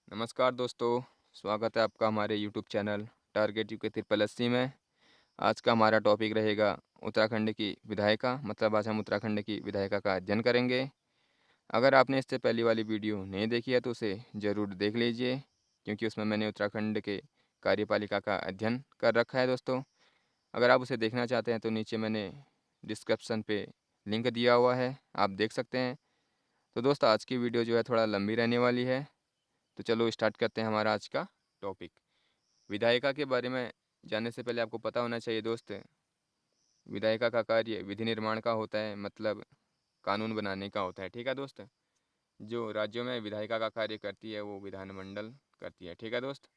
नमस्कार दोस्तों, स्वागत है आपका हमारे यूट्यूब चैनल टारगेट यूके 380 में। आज का हमारा टॉपिक रहेगा उत्तराखंड की विधायिका। मतलब आज हम उत्तराखंड की विधायिका का अध्ययन करेंगे। अगर आपने इससे पहली वाली वीडियो नहीं देखी है तो उसे ज़रूर देख लीजिए, क्योंकि उसमें मैंने उत्तराखंड के कार्यपालिका का अध्ययन कर रखा है दोस्तों। अगर आप उसे देखना चाहते हैं तो नीचे मैंने डिस्क्रिप्शन पे लिंक दिया हुआ है, आप देख सकते हैं। तो दोस्त आज की वीडियो जो है थोड़ा लंबी रहने वाली है, तो चलो स्टार्ट करते हैं हमारा आज का टॉपिक। विधायिका के बारे में जानने से पहले आपको पता होना चाहिए दोस्त, विधायिका का कार्य विधि निर्माण का होता है, मतलब कानून बनाने का होता है। ठीक है दोस्त। जो राज्यों में विधायिका का कार्य करती है वो विधानमंडल करती है। ठीक है दोस्त।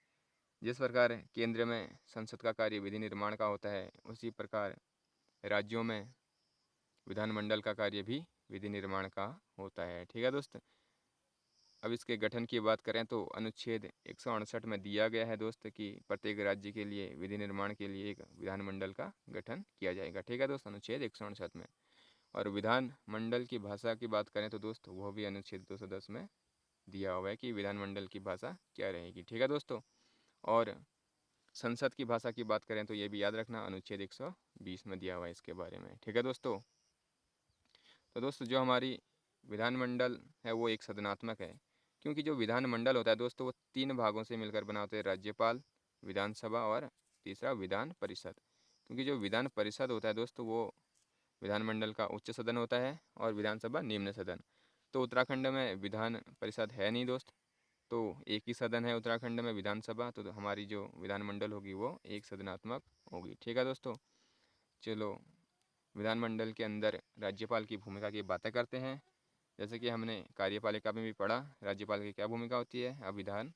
जिस प्रकार केंद्र में संसद का कार्य विधि निर्माण का होता है, उसी प्रकार राज्यों में विधानमंडल का कार्य भी विधि निर्माण का होता है। ठीक है दोस्त। अब इसके गठन की बात करें तो अनुच्छेद 168 में दिया गया है दोस्त कि प्रत्येक राज्य के लिए विधि निर्माण के लिए एक विधानमंडल का गठन किया जाएगा। ठीक है दोस्त, अनुच्छेद 168 में। और विधानमंडल की भाषा की बात करें तो दोस्त वह भी अनुच्छेद 210 में दिया हुआ है कि विधानमंडल की भाषा क्या रहेगी। ठीक है दोस्तों। और संसद की भाषा की बात करें तो ये भी याद रखना, अनुच्छेद 120 में दिया हुआ है इसके बारे में। ठीक है दोस्तों। तो दोस्त जो हमारी विधानमंडल है वो एक सदनात्मक है, क्योंकि जो विधानमंडल होता है दोस्तों वो 3 भागों से मिलकर बना होता है, राज्यपाल, विधानसभा और तीसरा विधान परिषद। क्योंकि जो विधान परिषद होता है दोस्तों वो विधानमंडल का उच्च सदन होता है और विधानसभा निम्न सदन। तो उत्तराखंड में विधान परिषद है नहीं दोस्त, तो एक ही सदन है उत्तराखंड में, विधानसभा। तो हमारी जो विधानमंडल होगी वो एक सदनात्मक होगी। ठीक है दोस्तों। चलो विधानमंडल के अंदर राज्यपाल की भूमिका की बातें करते हैं। जैसे कि हमने कार्यपालिका में भी पढ़ा राज्यपाल की क्या भूमिका होती है, अब विधान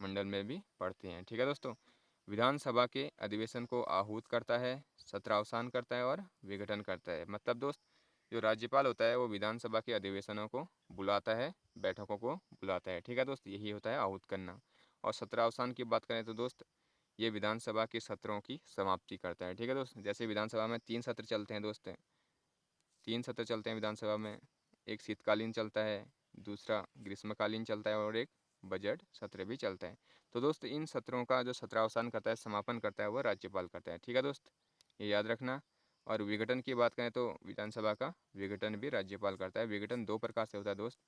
मंडल में भी पढ़ते हैं। ठीक है दोस्तों। विधानसभा के अधिवेशन को आहूत करता है, सत्रावसान करता है और विघटन करता है। मतलब दोस्त जो राज्यपाल होता है वो विधानसभा के अधिवेशनों को बुलाता है, बैठकों को बुलाता है। ठीक है दोस्त, यही होता है आहूत करना। और सत्रावसान की बात करें तो दोस्त ये विधानसभा के सत्रों की समाप्ति करता है। ठीक है दोस्त। जैसे विधानसभा में 3 सत्र चलते हैं दोस्त, 3 सत्र चलते हैं विधानसभा में। एक शीतकालीन चलता है, दूसरा ग्रीष्मकालीन चलता है और एक बजट सत्र भी चलता है। तो दोस्त इन सत्रों का जो सत्रावसान करता है, समापन करता है, वो राज्यपाल करता है। ठीक है दोस्त, ये याद रखना। और विघटन की बात करें तो विधानसभा का विघटन भी राज्यपाल करता है। विघटन 2 प्रकार से होता है दोस्त,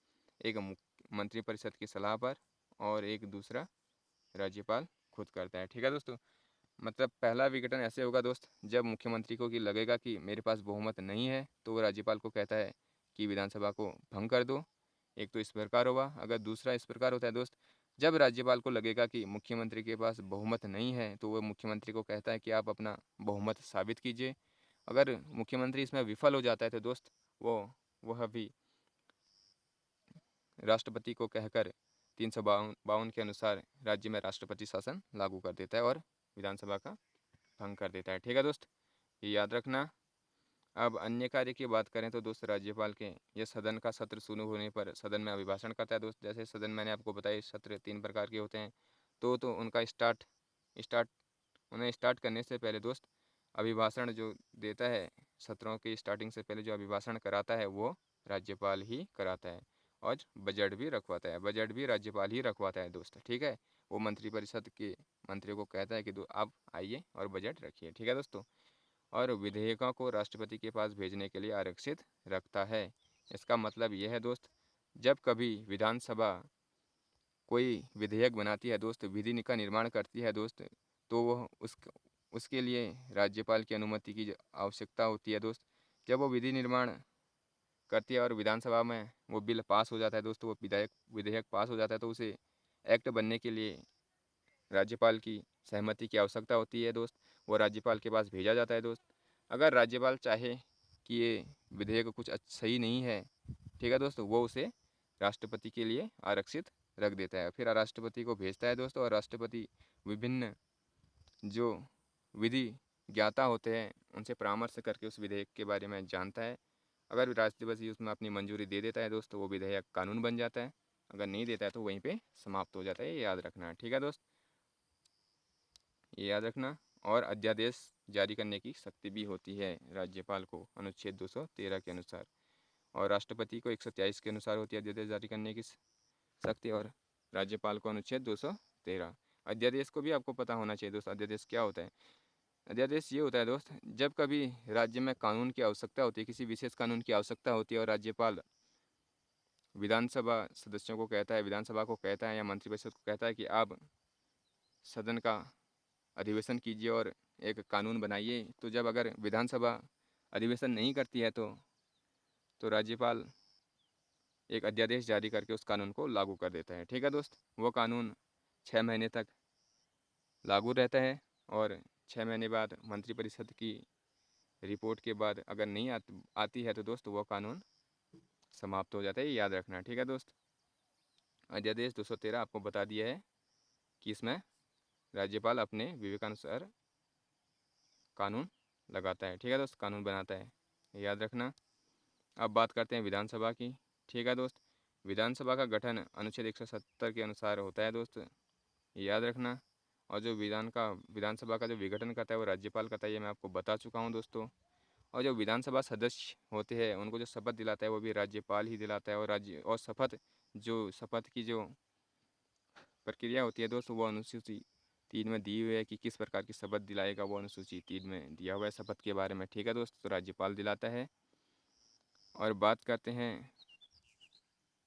एक मंत्रिपरिषद की सलाह पर और एक दूसरा राज्यपाल खुद करता है। ठीक है दोस्तों। मतलब पहला विघटन ऐसे होगा दोस्त, जब मुख्यमंत्री को कि लगेगा कि मेरे पास बहुमत नहीं है, तो वो राज्यपाल को कहता है कि विधानसभा को भंग कर दो। एक तो इस प्रकार होगा। अगर दूसरा इस प्रकार होता है दोस्त, जब राज्यपाल को लगेगा कि मुख्यमंत्री के पास बहुमत नहीं है, तो वो मुख्यमंत्री को कहता है कि आप अपना बहुमत साबित कीजिए। अगर मुख्यमंत्री इसमें विफल हो जाता है तो दोस्त वह भी राष्ट्रपति को कहकर 352 के अनुसार राज्य में राष्ट्रपति शासन लागू कर देता है और विधानसभा का भंग कर देता है। ठीक है दोस्त, ये याद रखना। अब अन्य कार्य की बात करें तो दोस्त राज्यपाल के यह सदन का सत्र शुरू होने पर सदन में अभिभाषण करता है दोस्त। जैसे सदन मैंने आपको बताया सत्र 3 प्रकार के होते हैं, तो उनका स्टार्ट उन्हें स्टार्ट करने से पहले दोस्त अभिभाषण जो देता है, सत्रों की स्टार्टिंग से पहले जो अभिभाषण कराता है वो राज्यपाल ही कराता है। और बजट भी रखवाता है, बजट भी राज्यपाल ही रखवाता है दोस्त। ठीक है, वो मंत्रिपरिषद के मंत्रियों को कहता है कि आप आइए और बजट रखिए। ठीक है दोस्तों। और विधेयकों को राष्ट्रपति के पास भेजने के लिए आरक्षित रखता है। इसका मतलब यह है दोस्त, जब कभी विधानसभा कोई विधेयक बनाती है दोस्त, विधि का निर्माण करती है दोस्त, तो वह उसके लिए राज्यपाल की अनुमति की आवश्यकता होती है दोस्त। जब वो विधि निर्माण करती है और विधानसभा में वो बिल पास हो जाता है दोस्तों, वो विधेयक पास हो जाता है, तो उसे एक्ट बनने के लिए राज्यपाल की सहमति की आवश्यकता होती है दोस्त। वो राज्यपाल के पास भेजा जाता है दोस्त। अगर राज्यपाल चाहे कि ये विधेयक कुछ सही नहीं है, ठीक है दोस्त, वो उसे राष्ट्रपति के लिए आरक्षित रख देता है, फिर राष्ट्रपति को भेजता है दोस्तों। और राष्ट्रपति विभिन्न जो विधि ज्ञाता होते हैं उनसे परामर्श करके उस विधेयक के बारे में जानता है। अगर राष्ट्रपति उसमें अपनी मंजूरी दे देता है दोस्त, तो वो विधेयक कानून बन जाता है। अगर नहीं देता है तो वहीं पे समाप्त हो जाता है। ये याद रखना है। ठीक है दोस्त, ये याद रखना। और अध्यादेश जारी करने की शक्ति भी होती है राज्यपाल को, अनुच्छेद 213 के अनुसार। और राष्ट्रपति को 123 के अनुसार होती है अध्यादेश जारी करने की शक्ति। और राज्यपाल को अनुच्छेद 213। अध्यादेश को भी आपको पता होना चाहिए दोस्त, अध्यादेश क्या होता है। अध्यादेश ये होता है दोस्त, जब कभी राज्य में कानून की आवश्यकता होती है, किसी विशेष कानून की आवश्यकता होती है और राज्यपाल विधानसभा सदस्यों को कहता है, विधानसभा को कहता है या मंत्रिपरिषद को कहता है कि आप सदन का अधिवेशन कीजिए और एक कानून बनाइए, तो जब अगर विधानसभा अधिवेशन नहीं करती है तो राज्यपाल एक अध्यादेश जारी करके उस कानून को लागू कर देता है। ठीक है दोस्त, वो कानून 6 महीने तक लागू रहता है और 6 महीने बाद मंत्रिपरिषद की रिपोर्ट के बाद अगर नहीं आती है तो दोस्त वो कानून समाप्त हो जाता है, ये याद रखना। ठीक है दोस्त, अध्यादेश 213 आपको बता दिया है कि इसमें राज्यपाल अपने विवेकानुसार कानून लगाता है। ठीक है दोस्त, कानून बनाता है, याद रखना। अब बात करते हैं विधानसभा की। ठीक है दोस्त, विधानसभा का गठन अनुच्छेद 170 के अनुसार होता है दोस्त, याद रखना। और जो विधानसभा का जो विघटन करता है वो राज्यपाल करता है, ये मैं आपको बता चुका हूँ दोस्तों। और जो विधानसभा सदस्य होते हैं उनको जो शपथ दिलाता है वो भी राज्यपाल ही दिलाता है। और शपथ की जो प्रक्रिया होती है दोस्त, वो अनुसूची 3 में दी हुई है कि किस प्रकार की शपथ दिलाएगा, वो अनुसूची 3 में दिया हुआ है शपथ के बारे में। ठीक है दोस्त, तो राज्यपाल दिलाता है। और बात करते हैं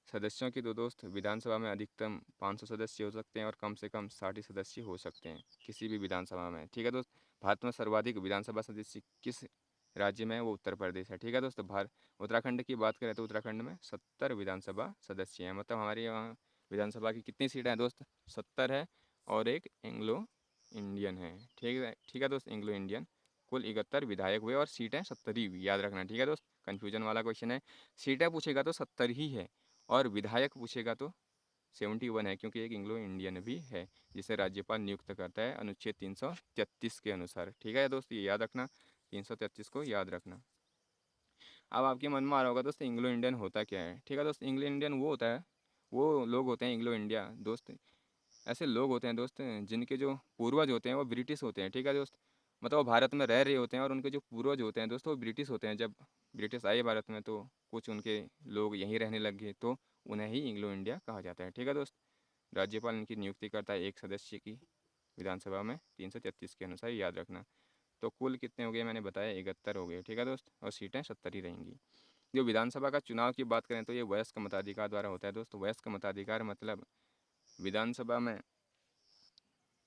सदस्यों की, तो दोस्त विधानसभा में अधिकतम 500 सदस्य हो सकते हैं और कम से कम 60 सदस्य हो सकते हैं किसी भी विधानसभा में। ठीक है दोस्त, भारत में सर्वाधिक विधानसभा सदस्य किस राज्य में है, वो उत्तर प्रदेश है। ठीक है दोस्त, उत्तराखंड की बात करें तो उत्तराखंड में 70 विधानसभा सदस्य हैं। मतलब हमारे यहाँ विधानसभा की कितनी सीटें हैं दोस्त, 70 है और एक एंग्लो इंडियन है। ठीक है दोस्त, एंग्लो इंडियन। कुल 71 विधायक हुए और सीटें 70 ही हुई, याद रखना। ठीक है दोस्त, कन्फ्यूजन वाला क्वेश्चन है। सीटें पूछेगा तो 70 ही है और विधायक पूछेगा तो 71 है, क्योंकि एक एंग्लो इंडियन भी है जिसे राज्यपाल नियुक्त करता है अनुच्छेद 333 के अनुसार। ठीक है दोस्त, ये याद रखना, 333 को याद रखना। अब आपके मन में आ रहा होगा दोस्त एंग्लो इंडियन होता क्या है। ठीक है दोस्त, एंग्लो इंडियन वो होता है, वो लोग होते हैं एंग्लो इंडिया दोस्त, ऐसे लोग होते हैं दोस्त जिनके जो पूर्वज होते हैं वो ब्रिटिश होते हैं। ठीक है दोस्त, मतलब वो भारत में रह रहे होते हैं और उनके जो पूर्वज होते हैं दोस्त वो ब्रिटिश होते हैं। जब ब्रिटिश आए भारत में तो कुछ उनके लोग यहीं रहने लग गए, तो उन्हें ही एंग्लो इंडिया कहा जाता है। ठीक है दोस्त, राज्यपाल इनकी नियुक्ति करता है एक सदस्य की विधानसभा में 333 के अनुसार, याद रखना। तो कुल कितने हो गए मैंने बताया, 71 हो गए। ठीक है दोस्त, और सीटें 70 ही रहेंगी। जो विधानसभा का चुनाव की बात करें तो ये वयस्क मताधिकार द्वारा होता है दोस्त। वयस्क मताधिकार मतलब विधानसभा में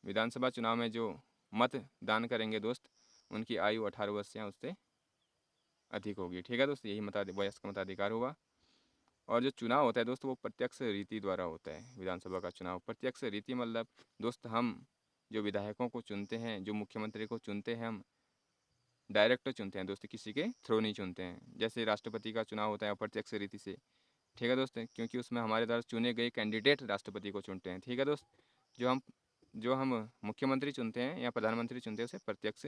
विधानसभा चुनाव में जो मतदान करेंगे दोस्त, उनकी आयु 18 वर्ष या उससे अधिक होगी। ठीक है दोस्त, यही वयस्क मताधिकार हुआ। और जो चुनाव होता है दोस्त वो प्रत्यक्ष रीति द्वारा होता है। विधानसभा का चुनाव प्रत्यक्ष रीति मतलब दोस्त हम जो विधायकों को चुनते हैं, जो मुख्यमंत्री को चुनते हैं, हम डायरेक्ट चुनते हैं दोस्त, किसी के थ्रू नहीं चुनते हैं। जैसे राष्ट्रपति का चुनाव होता है अप्रत्यक्ष रीति से। ठीक है दोस्त, क्योंकि उसमें हमारे द्वारा चुने गए कैंडिडेट राष्ट्रपति को चुनते हैं। ठीक है दोस्त, जो हम मुख्यमंत्री चुनते हैं या प्रधानमंत्री चुनते हैं उसे प्रत्यक्ष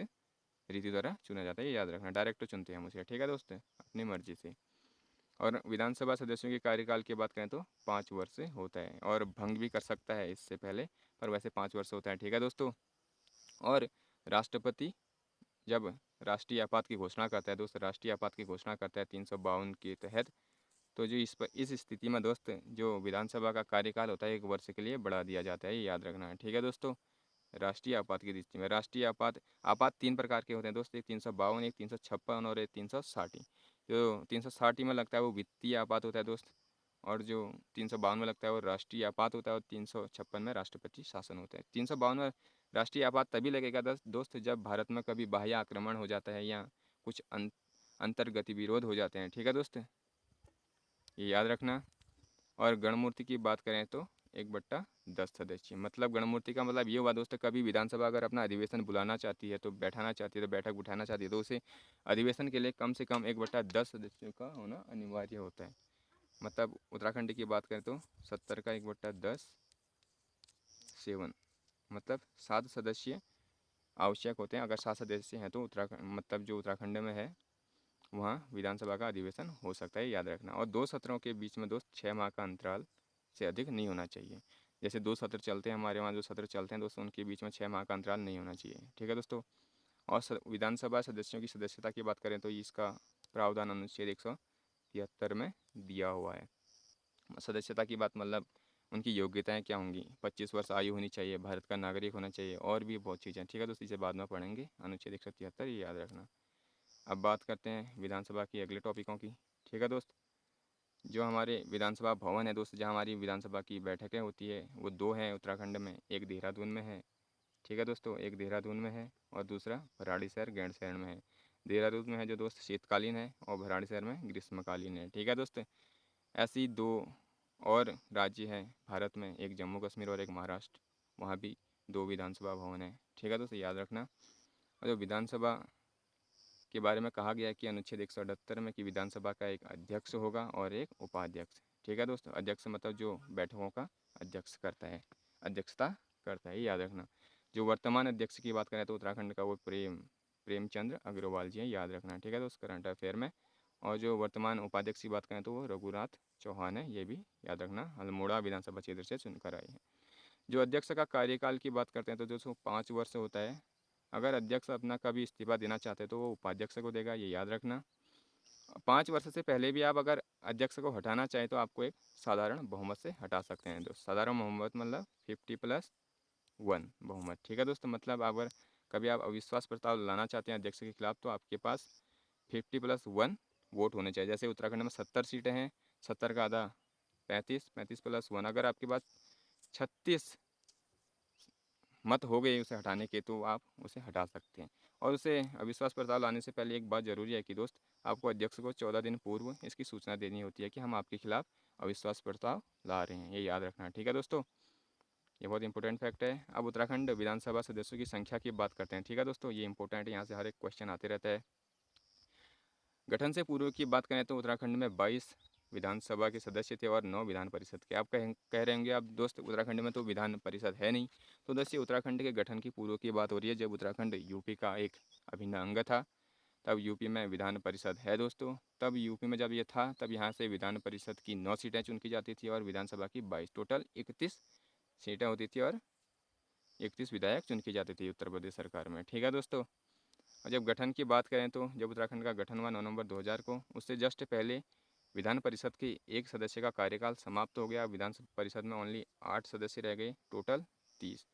रीति द्वारा चुना जाता है, ये याद रखना। डायरेक्ट चुनते हैं हम उसे। ठीक है दोस्त, अपनी मर्जी से। और विधानसभा सदस्यों के कार्यकाल की बात करें तो 5 वर्ष होता है और भंग भी कर सकता है इससे पहले, पर वैसे 5 वर्ष होता है। ठीक है दोस्तों, और राष्ट्रपति जब राष्ट्रीय आपात की घोषणा करता है दोस्त, राष्ट्रीय आपात की घोषणा करता है 352 के तहत, तो जो इस स्थिति में दोस्त जो विधानसभा का कार्यकाल होता है 1 वर्ष के लिए बढ़ा दिया जाता है, ये याद रखना है। ठीक है दोस्तों, राष्ट्रीय आपात की दृष्टि में राष्ट्रीय आपात 3 प्रकार के होते हैं दोस्त, एक 352, एक 356 और एक 360। जो 360 में लगता है वो वित्तीय आपात होता है दोस्त, और जो 352 में लगता है वो राष्ट्रीय आपात होता है, और 356 में राष्ट्रपति शासन होता है। 352 में राष्ट्रीय आपात तभी लगेगा दोस्त जब भारत में कभी बाह्य आक्रमण हो जाता है या कुछ अंतर्गति विरोध हो जाते हैं। ठीक है दोस्त, ये याद रखना। और गणमूर्ति की बात करें तो 1/10 सदस्य, मतलब गणमूर्ति का मतलब ये हुआ दोस्तों, कभी विधानसभा अगर अपना अधिवेशन बुलाना चाहती है तो बैठाना चाहती है, तो बैठक बिठाना चाहती है, तो उसे अधिवेशन के लिए कम से कम 1/10 सदस्यों का होना अनिवार्य होता है। मतलब उत्तराखंड की बात करें तो 70 का 1/10 7, मतलब 7 सदस्य आवश्यक होते हैं। अगर 7 सदस्य हैं तो उत्तराखंड मतलब जो उत्तराखंड में है वहाँ विधानसभा का अधिवेशन हो सकता है, याद रखना। और 2 सत्रों के बीच में दोस्त 6 माह का अंतराल से अधिक नहीं होना चाहिए। जैसे 2 सत्र चलते हैं हमारे वहाँ, जो सत्र चलते हैं दोस्तों उनके बीच में 6 माह का अंतराल नहीं होना चाहिए। ठीक है दोस्तों, और विधानसभा सदस्यों की सदस्यता की बात करें तो इसका प्रावधान अनुच्छेद 173 में दिया हुआ है। सदस्यता की बात मतलब उनकी योग्यताएं क्या होंगी, 25 वर्ष आयु होनी चाहिए, भारत का नागरिक होना चाहिए, और भी बहुत चीज़ें। ठीक है दोस्त, इसे बाद में पढ़ेंगे। अनुच्छेद 173 ये याद रखना। अब बात करते हैं विधानसभा की अगले टॉपिकों की। ठीक है दोस्त, जो हमारे विधानसभा भवन है दोस्त, जहाँ हमारी विधानसभा की बैठकें होती है, वो दो हैं उत्तराखंड में, एक देहरादून में है। ठीक है दोस्तों, एक देहरादून में है और दूसरा भराड़ीसर गैंडसैंण में है। देहरादून में है जो दोस्त शीतकालीन है, और भराड़ीसर में ग्रीष्मकालीन है। ठीक है दोस्त, ऐसी दो और राज्य हैं भारत में, एक जम्मू कश्मीर और एक महाराष्ट्र, वहाँ भी दो विधानसभा भवन है। ठीक है दोस्त, याद रखना। और जो विधानसभा के बारे में कहा गया है कि अनुच्छेद 178 में कि विधानसभा का एक अध्यक्ष होगा और एक उपाध्यक्ष। ठीक है दोस्तों, अध्यक्ष मतलब जो बैठकों का अध्यक्ष करता है, अध्यक्षता करता है, ये याद रखना। जो वर्तमान अध्यक्ष की बात करें तो उत्तराखंड का वो प्रेमचंद्र अग्रवाल जी हैं, याद रखना। ठीक है दोस्त, करंट अफेयर में। और जो वर्तमान उपाध्यक्ष की बात करें तो वो रघुनाथ चौहान है, ये भी याद रखना, अल्मोड़ा विधानसभा क्षेत्र से चुनकर आए हैं। जो अध्यक्ष का कार्यकाल की बात करते हैं तो जो 5 वर्ष होता है। अगर अध्यक्ष अपना कभी इस्तीफा देना चाहते हैं तो वो उपाध्यक्ष को देगा, ये याद रखना। 5 वर्ष से पहले भी आप अगर अध्यक्ष को हटाना चाहें तो आपको एक साधारण बहुमत से हटा सकते हैं दोस्त। साधारण बहुमत मतलब 50+1 बहुमत। ठीक है दोस्त, मतलब अगर कभी आप अविश्वास प्रस्ताव लाना चाहते हैं अध्यक्ष के खिलाफ तो आपके पास 50+1 वोट होने चाहिए। जैसे उत्तराखंड में 70 सीटें हैं, 70 का आधा 35, 35+1, अगर आपके पास 36 मत हो गए उसे हटाने के तो आप उसे हटा सकते हैं। और उसे अविश्वास प्रस्ताव लाने से पहले एक बात ज़रूरी है कि दोस्त, आपको अध्यक्ष को 14 दिन पूर्व इसकी सूचना देनी होती है कि हम आपके खिलाफ अविश्वास प्रस्ताव ला रहे हैं, ये याद रखना। ठीक है दोस्तों, ये बहुत इंपॉर्टेंट फैक्ट है। अब उत्तराखंड विधानसभा सदस्यों की संख्या की बात करते हैं। ठीक है दोस्तों, ये इंपॉर्टेंट है, यहाँ से हर एक क्वेश्चन आते रहता है। गठन से पूर्व की बात करें तो उत्तराखंड में 22 विधानसभा के सदस्य थे और 9 विधान परिषद के। आप कह रहे होंगे आप दोस्त उत्तराखंड में तो विधान परिषद है नहीं। तो दोस्त ये उत्तराखंड के गठन की पूर्व की बात हो रही है, जब उत्तराखंड यूपी का एक अभिन्न अंग था, तब यूपी में विधान परिषद है दोस्तों। तब यूपी में जब ये था तब यहाँ से विधान परिषद की 9 सीटें चुनकी जाती थी और विधानसभा की 22, टोटल 31 सीटें होती थी और 31 विधायक चुनकी जाती थी उत्तर प्रदेश सरकार में। ठीक है दोस्तों, और जब गठन की बात करें तो जब उत्तराखंड का गठन हुआ 9 नवंबर 2000 को, उससे जस्ट पहले विधान परिषद की एक सदस्य का कार्यकाल समाप्त हो गया। विधान परिषद में ओनली 8 सदस्य रह गए, टोटल 30।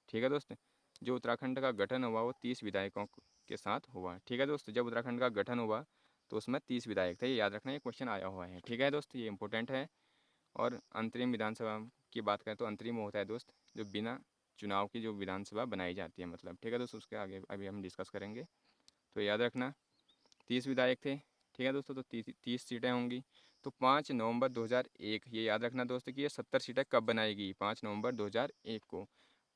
ठीक है दोस्त, जो उत्तराखंड का गठन हुआ वो 30 विधायकों के साथ हुआ। ठीक है दोस्त, जब उत्तराखंड का गठन हुआ तो उसमें 30 विधायक थे, ये याद रखना, ये क्वेश्चन आया हुआ है। ठीक है दोस्त, ये इंपॉर्टेंट है। और अंतरिम विधानसभा की बात करें तो अंतरिम होता है दोस्त जो बिना चुनाव की जो विधानसभा बनाई जाती है, मतलब। ठीक है दोस्त, उसके आगे अभी हम डिस्कस करेंगे, तो याद रखना 30 विधायक थे। ठीक है दोस्तों, तो 30 सीटें होंगी। तो 5 नवंबर 2001, ये याद रखना दोस्तों कि ये 70 सीटें कब बनाएगी, 5 नवंबर 2001 को।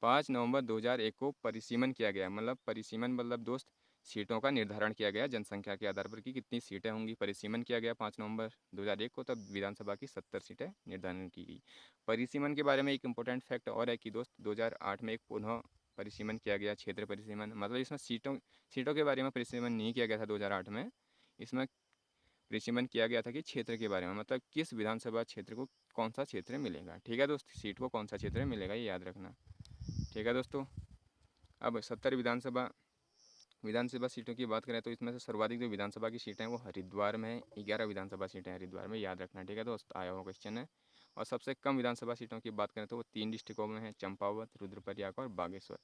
5 नवंबर 2001 को परिसीमन किया गया, मतलब परिसीमन मतलब दोस्त सीटों का निर्धारण किया गया जनसंख्या के आधार पर कि कितनी सीटें होंगी। परिसीमन किया गया 5 नवंबर 2001 को, तब विधानसभा की 70 सीटें निर्धारण की गई। परिसीमन के बारे में एक इंपॉर्टेंट फैक्ट और है कि दोस्त 2008 में एक पुनः परिसीमन किया गया, क्षेत्र परिसीमन, मतलब इसमें सीटों के बारे में परिसीमन नहीं किया गया था 2008 में। इसमें परिसीमन किया गया था कि क्षेत्र के बारे में, मतलब किस विधानसभा क्षेत्र को कौन सा क्षेत्र मिलेगा। ठीक है दोस्त, सीट को कौन सा क्षेत्र मिलेगा, ये याद रखना। ठीक है दोस्तों, अब 70 विधानसभा सीटों की बात करें तो इसमें से सर्वाधिक जो विधानसभा की सीटें हैं वो हरिद्वार में है, 11 विधानसभा सीटें हरिद्वार में, याद रखना। ठीक है दोस्त, आया हुआ क्वेश्चन है। और सबसे कम विधानसभा सीटों की बात करें तो वो 3 डिस्ट्रिक्टों में है, चंपावत, रुद्रप्रयाग और बागेश्वर।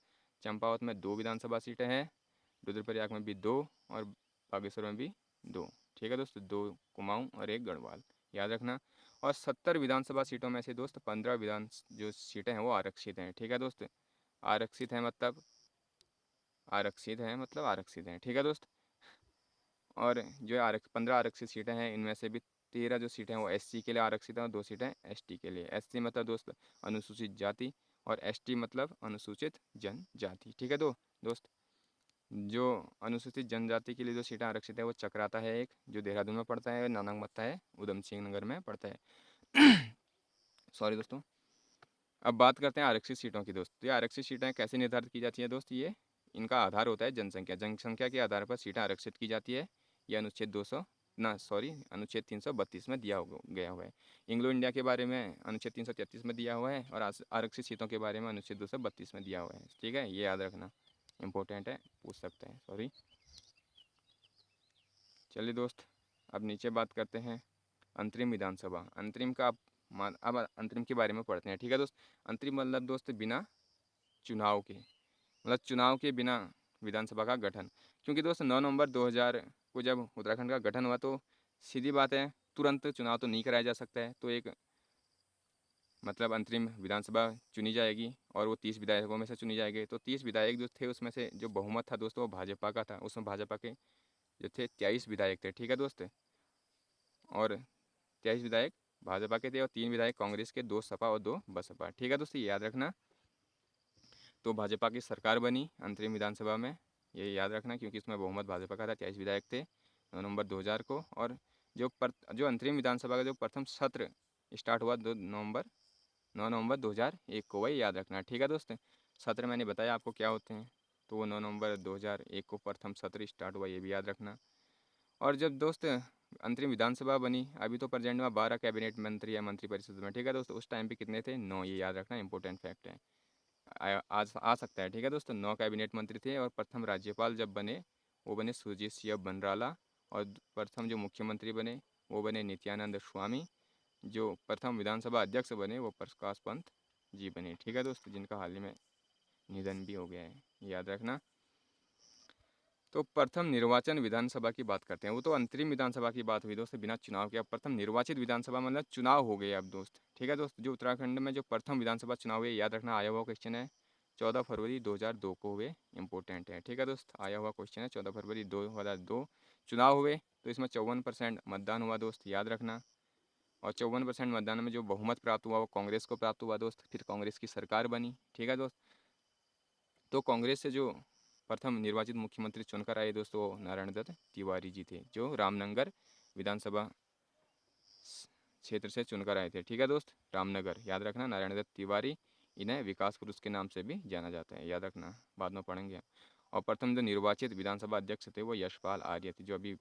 चंपावत में 2 विधानसभा सीटें हैं, रुद्रप्रयाग में भी 2 और बागेश्वर में भी 2। ठीक है दोस्त, 2 कुमाऊं और 1 गढ़वाल, याद रखना। और 70 विधानसभा सीटों में से दोस्त 15 जो सीटें हैं वो आरक्षित हैं। ठीक है दोस्त, आरक्षित हैं मतलब आरक्षित हैं। ठीक है दोस्त, और जो 15 आरक्षित सीटें हैं इनमें से भी 13 जो सीटें हैं वो एससी के लिए आरक्षित हैं और 2 सीटें एसटी के लिए। एससी मतलब दोस्त अनुसूचित जाति और एसटी मतलब अनुसूचित जनजाति। ठीक है दोस्त, जो अनुसूचित जनजाति के लिए जो सीटें आरक्षित है वो चक्राता है एक, जो देहरादून में पड़ता है, नानक मत्ता है उधम सिंह नगर में पड़ता है। सॉरी दोस्तों, अब बात करते हैं आरक्षित सीटों की दोस्त। ये आरक्षित सीटें कैसे निर्धारित की जाती है दोस्त, ये इनका आधार होता है जनसंख्या के आधार पर सीटें आरक्षित की जाती है। ये अनुच्छेद 332 में दिया गया हुआ है। एंग्लो इंडिया के बारे में अनुच्छेद 333 में दिया हुआ है और आरक्षित सीटों के बारे में अनुच्छेद 232 में दिया हुआ है। ठीक है, ये याद रखना, इंपॉर्टेंट है, पूछ सकते हैं। सॉरी, चलिए दोस्त, अब नीचे बात करते हैं अंतरिम विधानसभा। अंतरिम का अब अंतरिम के बारे में पढ़ते हैं। ठीक है दोस्त, अंतरिम मतलब दोस्त बिना चुनाव के, मतलब चुनाव के बिना विधानसभा का गठन। क्योंकि दोस्त 9 नवंबर 2000 को जब उत्तराखंड का गठन हुआ तो सीधी बात है तुरंत चुनाव तो नहीं कराया जा सकता है, तो एक मतलब अंतरिम विधानसभा चुनी जाएगी और वो 30 विधायकों में से चुनी जाएगी। तो 30 विधायक जो थे उसमें से जो बहुमत था दोस्तों वो भाजपा का था, उसमें भाजपा के जो थे 23 विधायक थे। ठीक है दोस्त, और 23 विधायक भाजपा के थे और 3 विधायक कांग्रेस के, 2 सपा और 2 बसपा। ठीक है दोस्तों, ये याद रखना। तो भाजपा की सरकार बनी अंतरिम विधानसभा में, ये याद रखना, क्योंकि इसमें बहुमत भाजपा का था, 23 विधायक थे 9 नवंबर 2000 को। और जो अंतरिम विधानसभा का जो प्रथम सत्र स्टार्ट हुआ 9 नवंबर 2001 को, वही याद रखना। ठीक है दोस्त, सत्र मैंने बताया आपको क्या होते हैं, तो वो 9 नवंबर 2001 को प्रथम सत्र स्टार्ट हुआ, ये भी याद रखना। और जब दोस्त अंतरिम विधानसभा बनी, अभी तो प्रेजेंट में 12 कैबिनेट मंत्री या मंत्रिपरिषद में। ठीक है दोस्तों, उस टाइम पे कितने थे? 9, ये याद रखना, इंपॉर्टेंट फैक्ट है, आज आ सकता है। ठीक है दोस्तों, 9 कैबिनेट मंत्री थे। और प्रथम राज्यपाल जब बने वो बने सुरजीत सिंह बनराला, और प्रथम जो मुख्यमंत्री बने वो बने नित्यानंद स्वामी। जो प्रथम विधानसभा अध्यक्ष बने वो प्रकाश पंत जी बने। ठीक है दोस्तों, जिनका हाल ही में निधन भी हो गया है, याद रखना। तो प्रथम निर्वाचन विधानसभा की बात करते हैं, वो तो अंतरिम विधानसभा की बात हुई दोस्त, बिना चुनाव के। अब प्रथम निर्वाचित विधानसभा मतलब चुनाव हो गए अब दोस्त। ठीक है दोस्त, जो उत्तराखंड में जो प्रथम विधानसभा चुनाव हुए, याद रखना, आया हुआ क्वेश्चन है, 14 फरवरी 2002 को हुए, इंपॉर्टेंट है। ठीक है दोस्त, आया हुआ क्वेश्चन है, 14 फरवरी 2002 चुनाव हुए। तो इसमें 54% मतदान हुआ दोस्त, याद रखना। और 54% मतदान में जो बहुमत प्राप्त हुआ वो कांग्रेस को प्राप्त हुआ दोस्त, फिर कांग्रेस की सरकार बनी। ठीक है दोस्त, तो कांग्रेस से जो प्रथम निर्वाचित मुख्यमंत्री चुनकर आए दोस्तों नारायण दत्त तिवारी जी थे, जो रामनगर विधानसभा क्षेत्र से चुनकर आए थे। ठीक है दोस्त, रामनगर, याद रखना, नारायण दत्त तिवारी, इन्हें विकास पुरुष के नाम से भी जाना जाता है, याद रखना, बाद में पढ़ेंगे। और प्रथम जो निर्वाचित विधानसभा अध्यक्ष थे वो यशपाल आर्य थे, जो अभी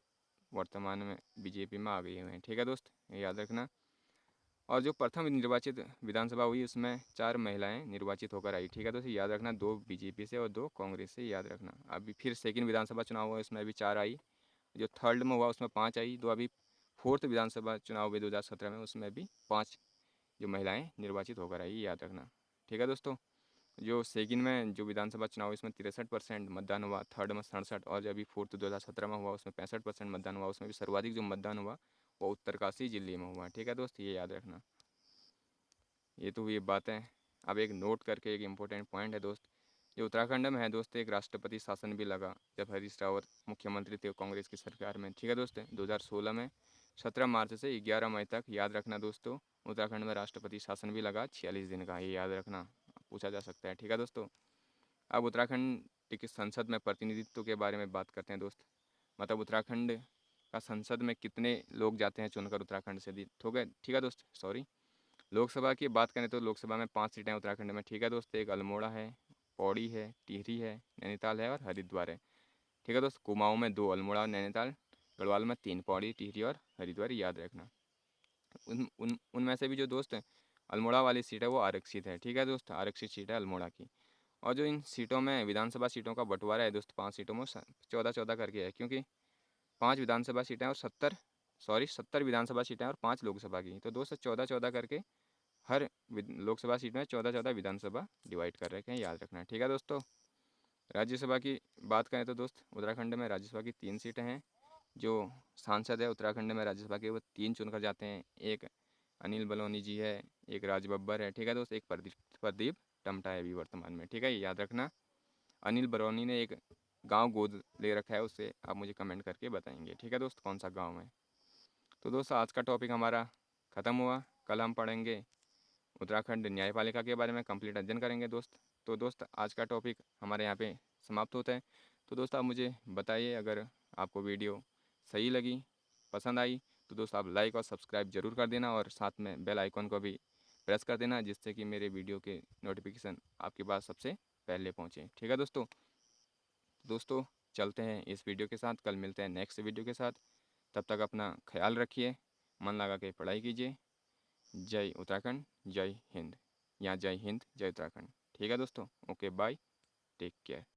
वर्तमान में बीजेपी में आ गए हुए हैं। ठीक है दोस्त, ये याद रखना। और जो प्रथम निर्वाचित विधानसभा हुई उसमें 4 महिलाएं निर्वाचित होकर आई। ठीक है दोस्तों, याद रखना, 2 बीजेपी से और 2 कांग्रेस से, याद रखना। अभी फिर सेकंड विधानसभा चुनाव हुआ, इसमें अभी 4 आई। जो थर्ड में हुआ उसमें 5 आई। तो अभी फोर्थ विधानसभा चुनाव हुए 2017 में, उसमें भी 5 जो महिलाएँ निर्वाचित होकर आई, याद रखना। ठीक है दोस्तों, जो सेकंड में जो विधानसभा चुनाव हुआ इसमें 63% मतदान हुआ, थर्ड में 67, और जो अभी फोर्थ 2017 में हुआ उसमें 65% मतदान हुआ। उसमें भी सर्वाधिक जो मतदान हुआ वो उत्तरकाशी जिले में हुआ। ठीक है दोस्त, ये याद रखना। ये तो हुई बातें। अब एक नोट करके एक इम्पोर्टेंट पॉइंट है दोस्त, जो उत्तराखंड में है दोस्त, एक राष्ट्रपति शासन भी लगा जब हरीश रावत मुख्यमंत्री थे कांग्रेस की सरकार में। ठीक है दोस्त, 2016 में 17 मार्च से 11 मई तक, याद रखना दोस्तों, उत्तराखंड में राष्ट्रपति शासन भी लगा 46 दिन का, ये याद रखना, पूछा जा सकता है। ठीक है दोस्तों, अब उत्तराखंड की संसद में प्रतिनिधित्व के बारे में बात करते हैं दोस्त। मतलब उत्तराखंड का संसद में कितने लोग जाते हैं चुनकर उत्तराखंड से, हो गए। ठीक है दोस्त, सॉरी, लोकसभा की बात करें तो लोकसभा में 5 सीटें उत्तराखंड में। ठीक है दोस्त, एक अल्मोड़ा है, पौड़ी है, टिहरी है, नैनीताल है और हरिद्वार है। ठीक है दोस्त, कुमाऊं में 2 अल्मोड़ा और नैनीताल, गढ़वाल में 3 पौड़ी, टिहरी और हरिद्वार, याद रखना। उन उन उनमें से भी जो दोस्त अल्मोड़ा वाली सीट है वो आरक्षित है। ठीक है दोस्त, आरक्षित सीट है अल्मोड़ा की। और जो इन सीटों में विधानसभा सीटों का बंटवारा है दोस्त, 5 सीटों में 14-14 करके है, क्योंकि 5 विधानसभा सीटें और 70 विधानसभा सीटें और 5 लोकसभा की, तो दोस्त 14-14 करके हर लोकसभा सीट में 14-14 विधानसभा डिवाइड कर रखे हैं, याद रखना। ठीक है दोस्तों, राज्यसभा की बात करें तो दोस्त उत्तराखंड में राज्यसभा की 3 सीटें हैं। जो सांसद है उत्तराखंड में राज्यसभा के वो 3 चुनकर जाते हैं, एक अनिल बलौनी जी है, एक राज बब्बर है। ठीक है दोस्त, एक प्रदीप टमटा है अभी वर्तमान में। ठीक है, ये याद रखना। अनिल बलौनी ने एक गांव गोद ले रखा है, उससे आप मुझे कमेंट करके बताएंगे। ठीक है दोस्त, कौन सा गांव है। तो दोस्त आज का टॉपिक हमारा ख़त्म हुआ, कल हम पढ़ेंगे उत्तराखंड न्यायपालिका के बारे में, कंप्लीट अध्ययन करेंगे दोस्त। तो दोस्त आज का टॉपिक हमारे यहाँ पे समाप्त होता है। तो दोस्त आप मुझे बताइए, अगर आपको वीडियो सही लगी, पसंद आई, तो दोस्त आप लाइक और सब्सक्राइब ज़रूर कर देना, और साथ में बेल आइकॉन को भी प्रेस कर देना, जिससे कि मेरे वीडियो के नोटिफिकेशन आपके पास सबसे पहले पहुँचे। ठीक है दोस्तों चलते हैं इस वीडियो के साथ, कल मिलते हैं नेक्स्ट वीडियो के साथ। तब तक अपना ख्याल रखिए, मन लगा के पढ़ाई कीजिए। जय उत्तराखंड, जय हिंद, या जय हिंद जय उत्तराखंड। ठीक है दोस्तों, ओके बाय, टेक केयर।